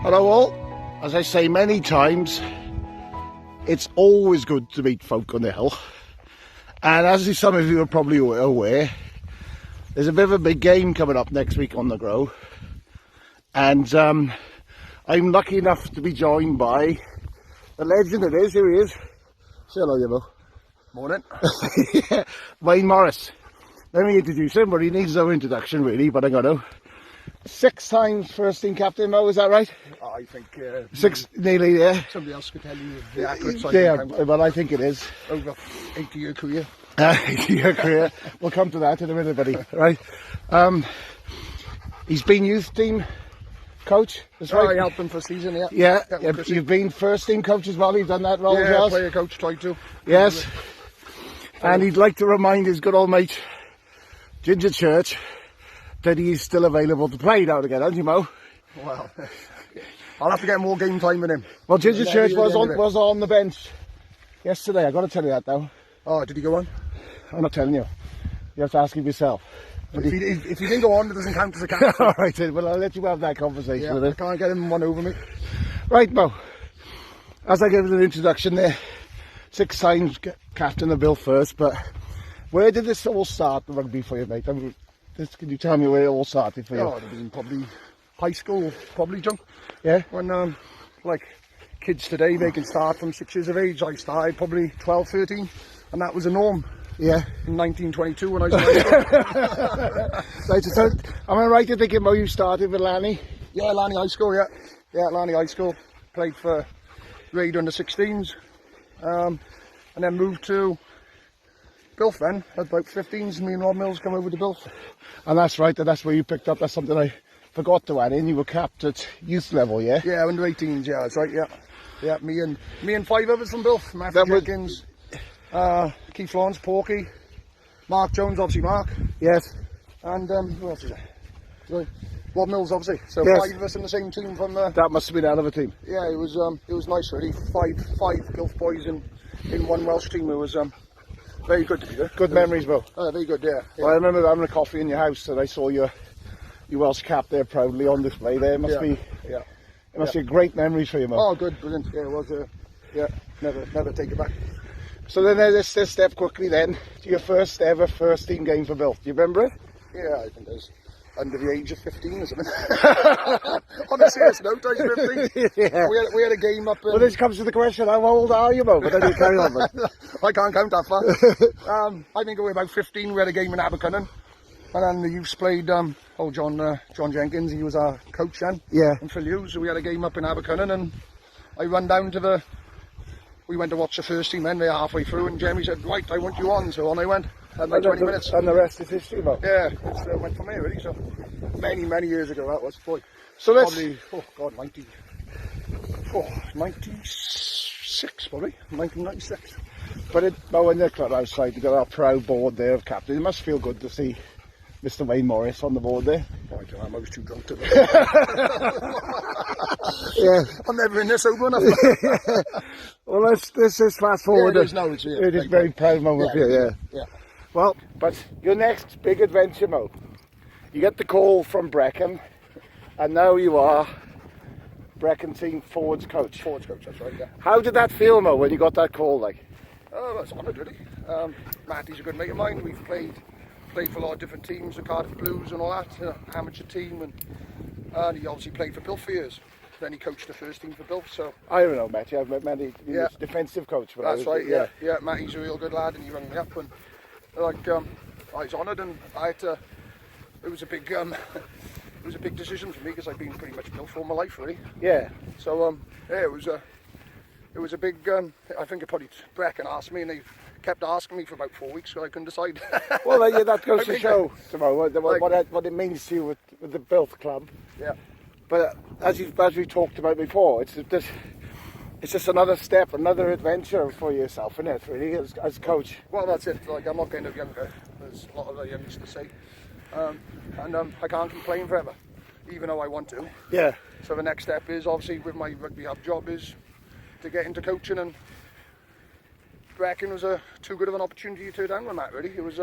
Hello all. As I say many times, it's always good to meet folk on the hill. And as some of you are probably aware, there's a bit of a big game coming up next week on the Groe. And I'm lucky enough to be joined by the legend it is. Here he is. Say hello, you know. Morning. Yeah, Wayne Morris. Let me introduce him, but he needs no introduction really, but I got to. 6 times first team captain, Mo, is that right? I think 6, nearly, yeah. Somebody else could tell you the accurate side. Yeah, but I think it is. Over 80-year career. 80-year career. We'll come to that in a minute, buddy. Right. He's been youth team coach. That's right. I helped him for a season, yeah. Yeah, you've been first team coach as well. You've done that role as well. Yeah, player coach, tried to. Yes. And he'd like to remind his good old mate, Ginger Church, that he's still available to play now again, aren't you, Mo? Well, I'll have to get more game time with him. Well, Ginger Church was on the bench yesterday. I've got to tell you that, though. Oh, did he go on? I'm not telling you. You have to ask him yourself. If he didn't go on, it doesn't count as a captain. All right, then. Well, I'll let you have that conversation with him. I can't get him one over me. Right, Mo. As I gave an introduction there, 6 times captain of Builth first, but where did this all start, the rugby, for you, mate? Can you tell me where it all started for you? Oh, it was probably high school, probably, John. Yeah? When, like, kids today, they can start from 6 years of age. I started probably 12, 13, and that was a norm. Yeah. In 1922 when I was in high school. Right, so am I right in thinking, Mo, you started with Lanny? Yeah, Lanny High School, yeah. Yeah, Lanny High School. Played for grade under 16s. And then moved to Builth then. At about 15s, me and Rob Mills come over to Builth. And that's right, and that's where you picked up. That's something I forgot to add in. You were capped at youth level, yeah? Yeah, under 18s, yeah, that's right, yeah. Yeah, me and 5 others from Builth. Matthew Jenkins, Keith Lawrence, Porky, Mark Jones, obviously Mark. Yes. And who else is there? Rob Mills, obviously. So yes. 5 of us in the same team from that must have been out of a team. Yeah, it was nice really. 5 Builth boys in one Welsh team. It was very good to be there. Good memories, Mo. Very good, yeah. Well, I remember having a coffee in your house and I saw your Welsh cap there proudly on display there. It must be be great memories for you, Mo. Oh, good, brilliant. Yeah, it was. Never take it back. So then let's step quickly then to your first ever first team game for Builth. Do you remember it? Yeah, I think it was under the age of 15 or something. On a serious note, I was 15. Yeah. We had a game up in... Well, this comes to the question, how old are you, Mo? But then you carry on, I can't count that far. I think we were about 15. We had a game in Brecon. And then the youths played, John Jenkins, he was our coach then. Yeah. And Phil Hughes, so we had a game up in Brecon, and I run down to we went to watch the first team then, they're halfway through, and Jeremy said, right, I want you on, so on I went. Had like 20 minutes. And the rest is history, Mo. Yeah, it went from here really, so many years ago that was, boy. So let's... Probably, 96 probably, 1996. But Mo, in the club outside, you got our proud board there of captain. It must feel good to see Mr. Wayne Morris on the board there. Oh, I don't know, I was too drunk to Yeah. I'm never in this sober enough. Well, let's just fast forward. Yeah, it is very proud moment for you, yeah. Well, but your next big adventure, Mo, you get the call from Brecon, and now you are Brecon team forwards coach. Forwards coach, that's right, yeah. How did that feel, Mo, when you got that call, like? Oh, I was honoured, really. Matty's a good mate of mine. We've played for a lot of different teams, the Cardiff Blues and all that, amateur team, and he obviously played for Builth for years. Then he coached the first team for Builth, so... I don't know, Matty. I've met Matty, he was defensive coach. That's right, yeah. Yeah, Matty's a real good lad, and he rang me up, and I was honoured, and I had to... It was a big decision for me, because I've been pretty much Builth all my life, really. Yeah. So, it was a big... I think it probably Brecon asked me, and they kept asking me for about 4 weeks, so I couldn't decide. Well, yeah, that goes to show, what it means to you with the Builth club. Yeah. But as we talked about before, it's just another step, another adventure for yourself, isn't it, really, as coach? Well, that's it. Like, I'm not getting any younger. There's a lot of the youngsters to say. I can't keep playing forever, even though I want to. Yeah. So the next step is, obviously, with my rugby hub job, is to get into coaching, and Brecon was too good of an opportunity to turn down on that, really. It was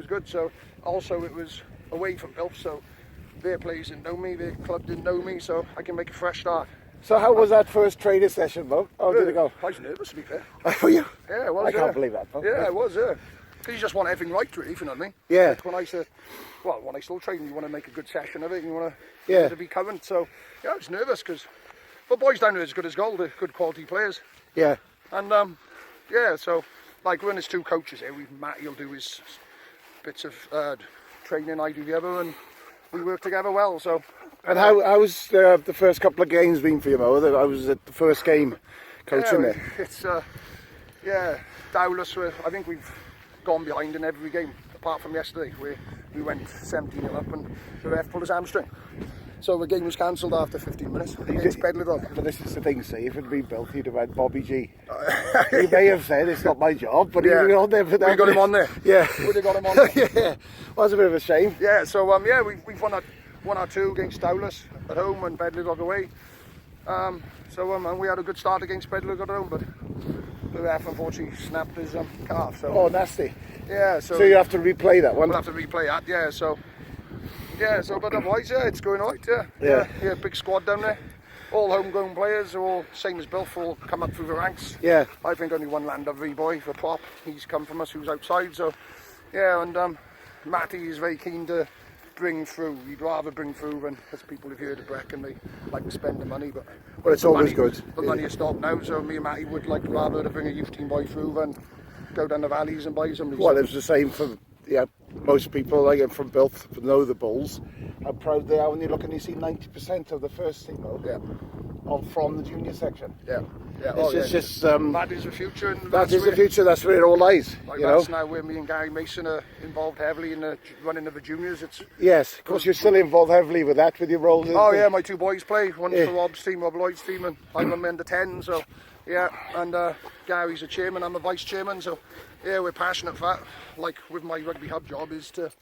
good. So, also, it was away from Builth, so their players didn't know me, their club didn't know me, so I can make a fresh start. So how was that first training session, Mo? How did it go? I was nervous to be fair. Were you? Yeah, it was. I can't believe that, Mo. Yeah, it was, yeah. Because you just want everything right, really, if you know what I mean. Yeah. Like when I used to, well, when I still train, you want to make a good session of it, you want Yeah. to be current. So, yeah, I was nervous because the boys down there as good as gold, they're good quality players. Yeah. And, yeah, so, like when there's two coaches here, Matty will do his bits of training, I do the other, and we work together well, so. And how was the first couple of games been for you, Mo? I was at the first game coaching there. It's, yeah, Dowless, I think we've gone behind in every game, apart from yesterday, where we went 17-0 up and the ref pulled his hamstring. So the game was cancelled after 15 minutes against Bedlidog. But this is the thing, see, if it had been Builth, he'd have had Bobby G. He may have said, it's not my job, but yeah. he was on there. We got him on there. Yeah. Would have got him on there. Yeah, well, that's a bit of a shame. Yeah, so yeah, we've won 1-2 against Dowless at home and Bedlidog away. And we had a good start against Bedlidog at home, but the ref unfortunately snapped his calf. So. Oh, nasty. Yeah, so you have to replay that one? We'll have to replay that, yeah, so... Yeah, so but otherwise, yeah, it's going right, yeah. Yeah, big squad down there. All homegrown players, all same as Builth, all come up through the ranks. Yeah. I think only one Lander boy for Prop. He's come from us, who's outside, so... Yeah, and Matty is very keen to bring through. He'd rather bring through than, as people have heard of Brecon, they like to spend the money, but... Well, it's always good. The money has stopped now, so me and Matty would like rather to bring a youth team boy through than go down the valleys and buy somebody. Well, it was the same for... Yeah, most people like from Builth know the Bulls. How proud they are when you look and you see 90% of the first team from the junior section. Yeah. It's just that is the future. And that is the future. That's where it all lies. Like you that's know? Now where me and Gary Mason are involved heavily in the running of the juniors. It's yes, of course you're still involved heavily with that with your roles. Oh yeah, my two boys play. One's for Rob's team, Rob Lloyd's team, and I'm on under 10. So yeah, and Gary's a chairman. I'm a vice chairman. So yeah, we're passionate for that. Like with my rugby hub job is to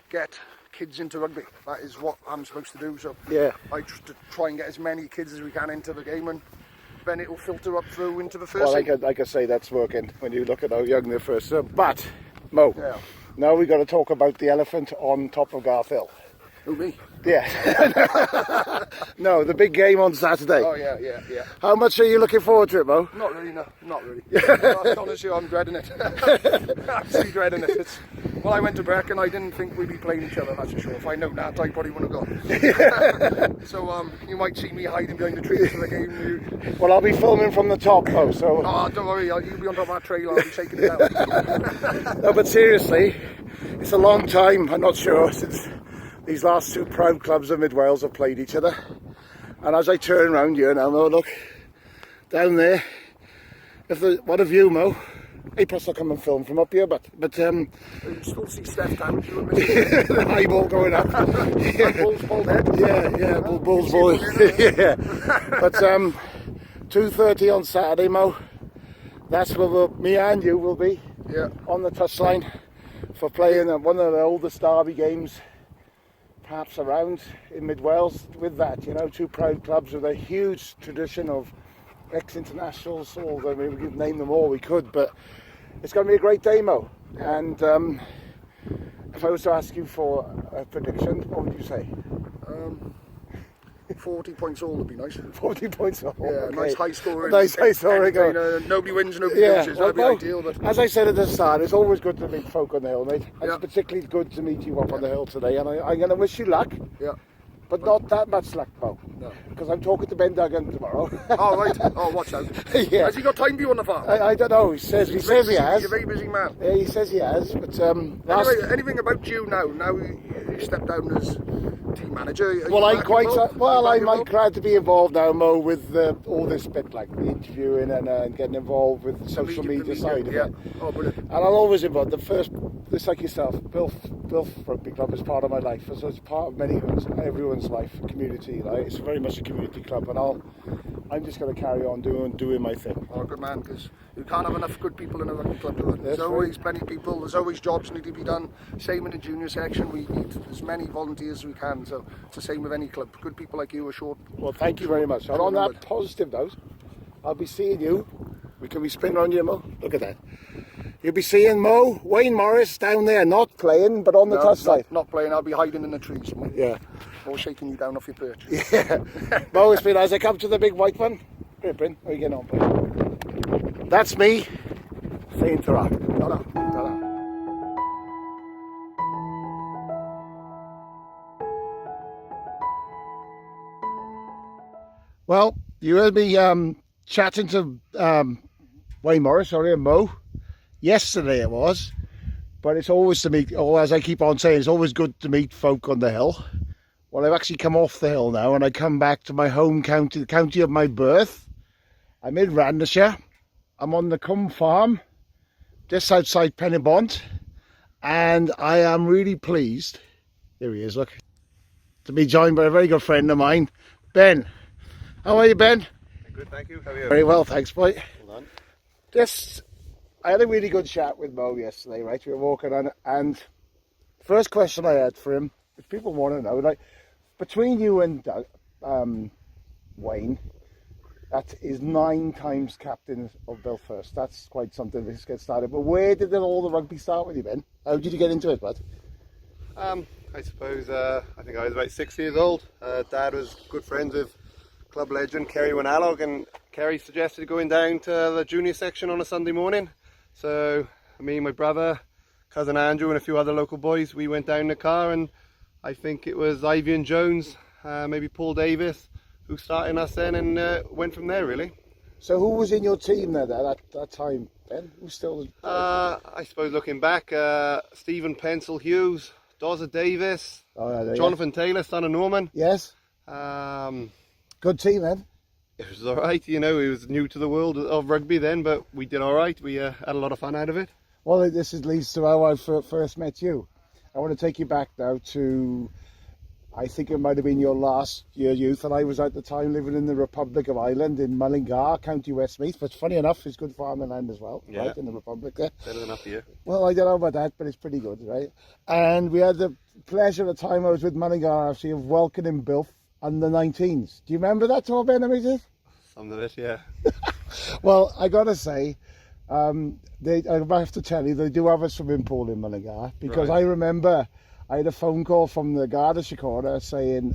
get kids into rugby. That is what I'm supposed to do. So yeah, I try and get as many kids as we can into the game, and then it will filter up through into the first. Well, like I say, that's working when you look at how young they're first. But Mo, now we got to talk about the elephant on top of Garth Hill. Who, me? Yeah. No, the big game on Saturday. Oh yeah. How much are you looking forward to it, Mo? Not really, no, not really. To be honest, I'm dreading it. Actually dreading it. Well, I went to Brecon, I didn't think we'd be playing each other, that's for sure. If I'd known that, I probably wouldn't have gone. So you might see me hiding behind the trees for the game. Well, I'll be filming from the top, Mo, so... Oh, don't worry, you'll be on top of that trailer, I'll be taking it down. No, but seriously, it's a long time, I'm not sure, since these last two proud clubs of Mid-Wales have played each other. And as I turn around here now, Mo, look, down there, what a view, Mo. Hey, plus I'll come and film from up here, but you still see Steph down, the high ball going up. Bull's ball head. Yeah, Bull's ball. Yeah. But 2:30 on Saturday, Mo. That's where me and you will be on the touchline for playing one of the oldest derby games perhaps around in Mid-Wales. With that, you know, two proud clubs with a huge tradition of ex-internationals. I mean, we could name them all, we could, but it's going to be a great day, Mo. And if I was to ask you for a prediction, what would you say? 40 points all would be nice. 40 points all. Yeah, okay. nice high scoring. Nice high scoring. Nobody wins, nobody loses. That'd be ideal. But as I said at the start, it's always good to meet folk on the hill, mate. It's particularly good to meet you up on the hill today, and I'm going to wish you luck. Yeah. But not that much luck, Mo. No. Because I'm talking to Ben Duggan tomorrow. Oh, right. Oh, watch out. Yeah. Has he got time for you on the farm? I don't know. He says he has. He's a very busy man. Yeah, he says he has. But anyway, anything about you now? Now you stepped down as team manager. I'm glad to be involved now, Mo, with all this bit, like the interviewing and getting involved with the social media side of it. Oh, brilliant. And I'll always involve just like yourself. Builth Rugby Club is part of my life. It's part of everyone's life, community. Like, it's very much a community club, and I'm just going to carry on doing my thing. Oh, good man, because you can't have enough good people in a rugby club, do it? There's always plenty of people. There's always jobs need to be done. Same in the junior section. We need as many volunteers as we can. So it's the same with any club. Good people like you are short. Well, thank you very much. And on that positive note, I'll be seeing you. Can we spin around you, Mo? Look at that. You'll be seeing Wayne Morris down there, not playing, but on the touchline. Not playing. I'll be hiding in the trees. Yeah. More shaking you down off your perch. Yeah. Mo, it's been as I come to the big white one. Great, Bryn. How are you getting on, Bryn? That's me saying ta-ra. Ta-ra. Ta-ra. Well, you heard me chatting to Wayne Morris, sorry, and Mo. Yesterday it was. But it's always to meet, or as I keep on saying, it's always good to meet folk on the hill. Well, I've actually come off the hill now and I come back to my home county, the county of my birth. I'm in Randashire. I'm on the Cwm farm, just outside Penybont. And I am really pleased, here he is, look, to be joined by a very good friend of mine, Ben. How are you, Ben? Good, thank you. How are you? Very well, thanks, boy. Hold on. I had a really good chat with Mo yesterday, right? We were walking on, and first question I had for him, which people want to know, like, between you and Wayne, that is 9 times captain of Builth first. That's quite something to get started. But where did all the rugby start with you, Ben? How did you get into it, bud? I suppose, I think I was about 6 years old. Dad was good friends with club legend Kerry Winalog, and Kerry suggested going down to the junior section on a Sunday morning. So me and my brother, cousin Andrew and a few other local boys, we went down in the car, and I think it was Ivy and Jones, maybe Paul Davis, who started us then, and went from there really. So who was in your team there at that time, Ben? Who still? I suppose looking back, Stephen Pencil Hughes, Dozza Davis, Jonathan Taylor, son of Norman. Yes. Good team then. It was all right, you know. It was new to the world of rugby then, but we did all right. We had a lot of fun out of it. Well, leads to how I first met you. I want to take you back now to, I think it might have been your last year youth, and I was at the time living in the Republic of Ireland in Mullingar, County Westmeath, but funny enough, it's good farming land as well, yeah. Right, in the Republic there. Better than up here. Well, I don't know about that, but it's pretty good, right? And we had the pleasure at the time I was with Mullingar FC of welcoming Builth under 19s. Do you remember that tour, Ben? Some of it, yeah. Well, I got to say, I have to tell you, they do have a swimming pool in Mullingar, because Right. I remember I had a phone call from the Garda Síochána saying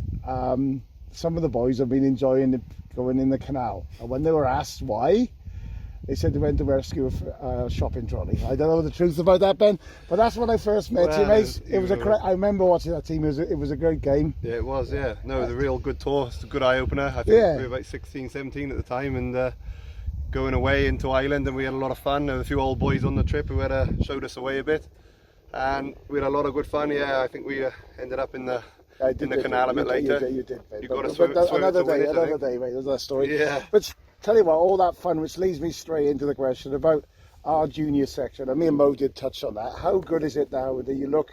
some of the boys have been enjoying going in the canal. And when they were asked why, they said they went to rescue a shopping trolley. I don't know the truth about that, Ben, but that's when I first met you, mate. I remember watching that team. It was a great game. Yeah, it was, yeah. No, it was a real good tour. It's a good eye-opener. I think we were about 16, 17 at the time, and going away into Ireland, and we had a lot of fun. There were a few old boys on the trip who showed us away a bit, and we had a lot of good fun. Yeah, I think we ended up in the canal a bit later. You did, mate. You got to swim another to win it, another day, mate. There's that story. Yeah. But tell you what, all that fun, which leads me straight into the question about our junior section. And me and Mo did touch on that. How good is it now that you look,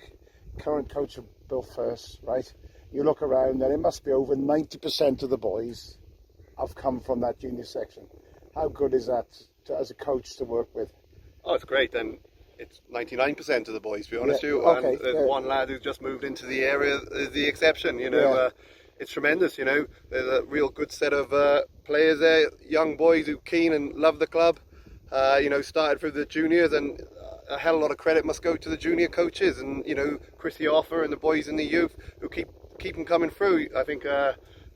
current coach of Builth first, right? You look around and it must be over 90% of the boys have come from that junior section. How good is that as a coach to work with? Oh, it's great. And it's 99% of the boys, to be honest with you. Okay, and there's one lad who's just moved into the area, the exception, you know. It's tremendous, you know. There's a real good set of players there, young boys who keen and love the club. You know, started through the juniors, and a hell of a lot of credit must go to the junior coaches and, you know, Chrissy Offer and the boys in the youth who keep them coming through. I think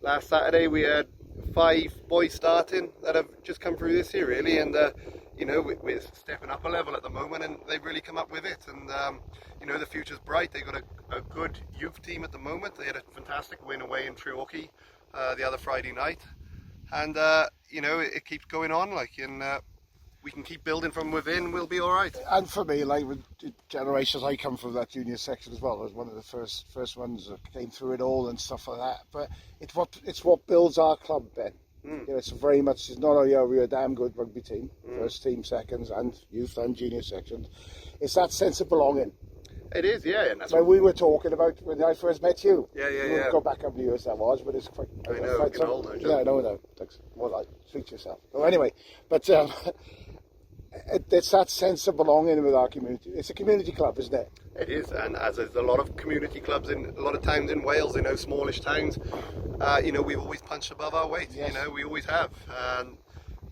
last Saturday we had 5 boys starting that have just come through this year, really, and you know, we're stepping up a level at the moment, and they've really come up with it. And you know, the future's bright. They've got a good youth team at the moment. They had a fantastic win away in Treorchy the other Friday night, and you know, it keeps going on. And we can keep building from within. We'll be all right. And for me, like with generations, I come from that junior section as well. I was one of the first ones that came through it all and stuff like that. But it's what builds our club, Ben. You know, it's not only are we a damn good rugby team, first team, seconds, and youth and junior sections. It's that sense of belonging. It is, yeah. And that's what we were talking about when I first met you. Yeah. We'll go back a couple of years that was, but it's quite. I know, quite getting old now, Joe. Yeah, no. Thanks. Well, like, speak to yourself. Well, anyway, but it's that sense of belonging with our community. It's a community club, isn't it? It is, and as there's a lot of community clubs in a lot of towns in Wales, you know, smallish towns, you know, we've always punched above our weight. Yes. You know, we always have, and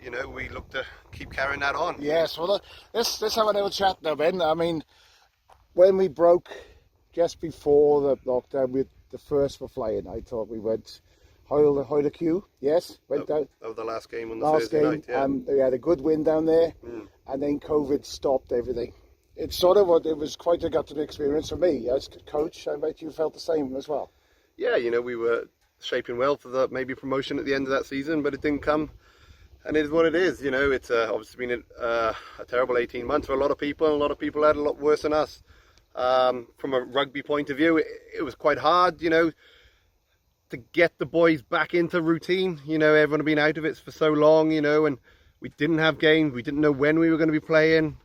you know, we look to keep carrying that on. Yes. Well, let's have a little chat now, Ben. I mean, when we broke just before the lockdown, the first for flying. I thought we went Hoyle the Q, yes, went down. That was the last game on the Last Thursday game, night, yeah. they had a good win down there, and then COVID stopped everything. It's sort of it was quite a gutted experience for me as coach. I bet you felt the same as well. Yeah, we were shaping well for the maybe promotion at the end of that season, but it didn't come. And it is what it is, It's obviously been a terrible 18 months for a lot of people, and a lot of people had a lot worse than us. From a rugby point of view, it was quite hard, to get the boys back into routine. Everyone had been out of it for so long, and we didn't have games. We didn't know when we were going to be playing.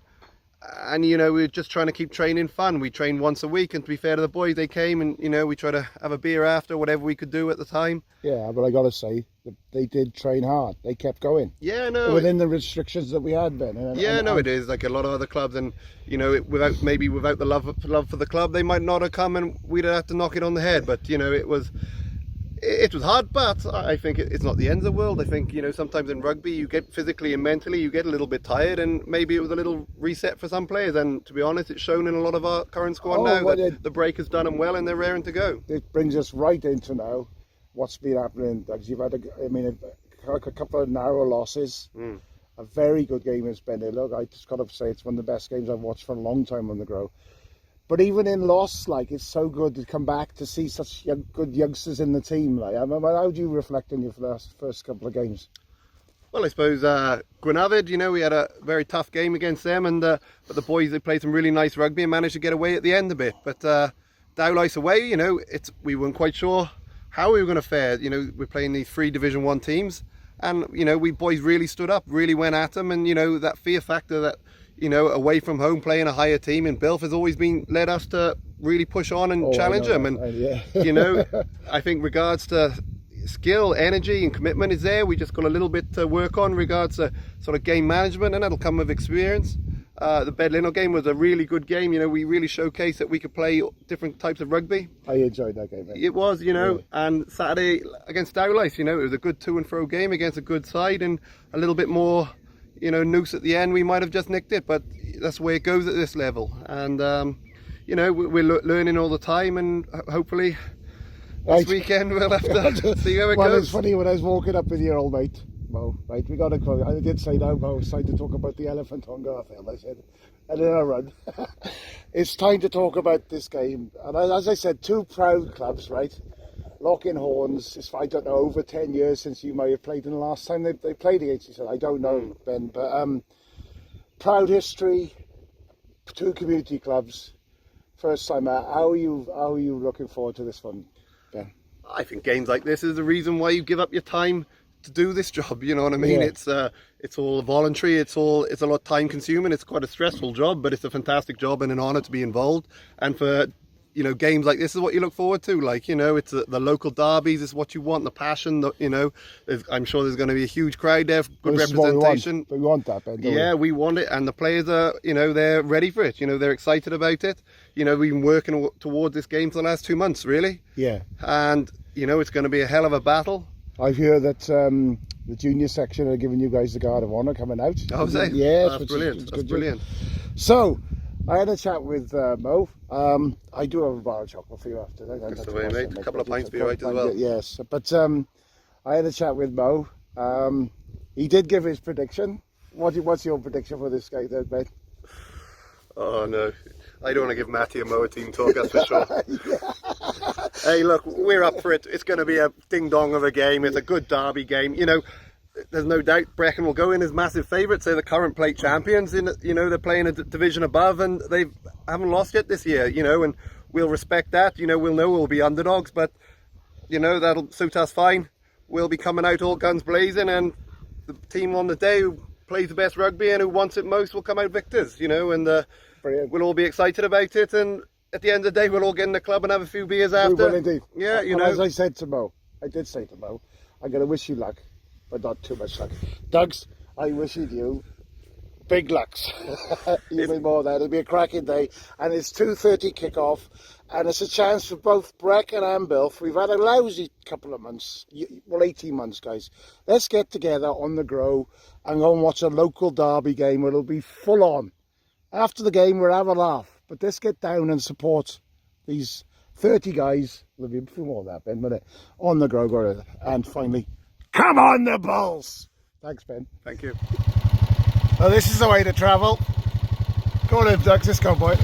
And, we were just trying to keep training fun. We trained once a week, and to be fair to the boys, they came and, we tried to have a beer after, whatever we could do at the time. Yeah, but I got to say, they did train hard. They kept going. Yeah, no. Within the restrictions that we had, Ben. It is. Like a lot of other clubs, and, without the love for the club, they might not have come and we'd have to knock it on the head. But, it was hard, but I think it's not the end of the world. I think, sometimes in rugby, you get physically and mentally, you get a little bit tired, and maybe it was a little reset for some players. And to be honest, it's shown in a lot of our current squad that the break has done them well, and they're raring to go. It brings us right into now what's been happening. You've had a couple of narrow losses, a very good game in Spenny. Look, I just got to say it's one of the best games I've watched for a long time on the Groe. But even in loss, it's so good to come back to see such good youngsters in the team. How do you reflect on your first couple of games? Well, I suppose Gwenavid, we had a very tough game against them, and but the boys, they played some really nice rugby and managed to get away at the end a bit. But Dowlice away, we weren't quite sure how we were going to fare. We're playing these 3 Division 1 teams, and we boys really stood up, really went at them, and that fear factor that away from home playing a higher team in Builth has always led us to really push on and challenge them. And I think regards to skill, energy and commitment is there. We just got a little bit to work on regards to sort of game management, and that'll come with experience. The Bedlino game was a really good game. We really showcased that we could play different types of rugby. I enjoyed that game, mate. It was, and Saturday against Dowlice, it was a good to and fro game against a good side, and a little bit more noose at the end, we might have just nicked it, but that's the way it goes at this level. And we're learning all the time, and hopefully this weekend we'll have to see how it goes. Well, it's funny, when I was walking up with your old mate Mo, right, we got a call. I did say now, Mo, it's time to talk about the elephant on Garfield. I said, and then I run. It's time to talk about this game. And as I said, 2 proud clubs, right? Locking horns. It's, I don't know, over 10 years since you may have played in the last time they played against each other. I don't know, Ben, but proud history, 2 community clubs, first time out. How are you looking forward to this one, Ben? I think games like this is the reason why you give up your time to do this job. You know what I mean? Yeah. It's all voluntary. It's a lot time consuming. It's quite a stressful job, but it's a fantastic job and an honour to be involved. And for games like this is what you look forward to. It's the local derbies is what you want, the passion. I'm sure there's going to be a huge crowd there, good representation. We want that, Ben, yeah, we want it, and the players are, they're ready for it. They're excited about it. We've been working towards this game for the last 2 months, really. Yeah. And it's going to be a hell of a battle. I've heard that the junior section are giving you guys the Guard of Honour coming out. Oh, is they? Yes, that's brilliant. That's brilliant. So, I had a chat with Mo. I do have a bar of chocolate for you after that. That's the way, mate. A couple of pints for you right as well. Yes, but I had a chat with Mo. He did give his prediction. What's your prediction for this guy there, Ben? Oh, no. I don't want to give Matty and Mo a team talk, that's for sure. Hey, look, we're up for it. It's going to be a ding-dong of a game. It's a good derby game. There's no doubt Brecon will go in as massive favourites. They're the current plate champions. They're playing a division above, and they haven't lost yet this year. And we'll respect that. We'll know we'll be underdogs, but that'll suit us fine. We'll be coming out all guns blazing, and the team on the day who plays the best rugby and who wants it most will come out victors. And we'll all be excited about it. And at the end of the day, we'll all get in the club and have a few beers after. We will indeed. Yeah, As I said to Mo, I did say to Mo, I'm going to wish you luck, but not too much luck. Dugs, I wish you big lucks. Even more than that. It'll be a cracking day, and it's 2:30 kick-off, and it's a chance for both Brecon and Builth. We've had a lousy couple of months, 18 months, guys. Let's get together on the Groe and go and watch a local derby game where it'll be full on. After the game, we'll have a laugh, but let's get down and support these 30 guys, there'll be a few more than that, Ben, but on the Groe, and finally, come on the Bulls! Thanks, Ben. Thank you. Well, this is the way to travel. Go on, Doug, let's go, boy.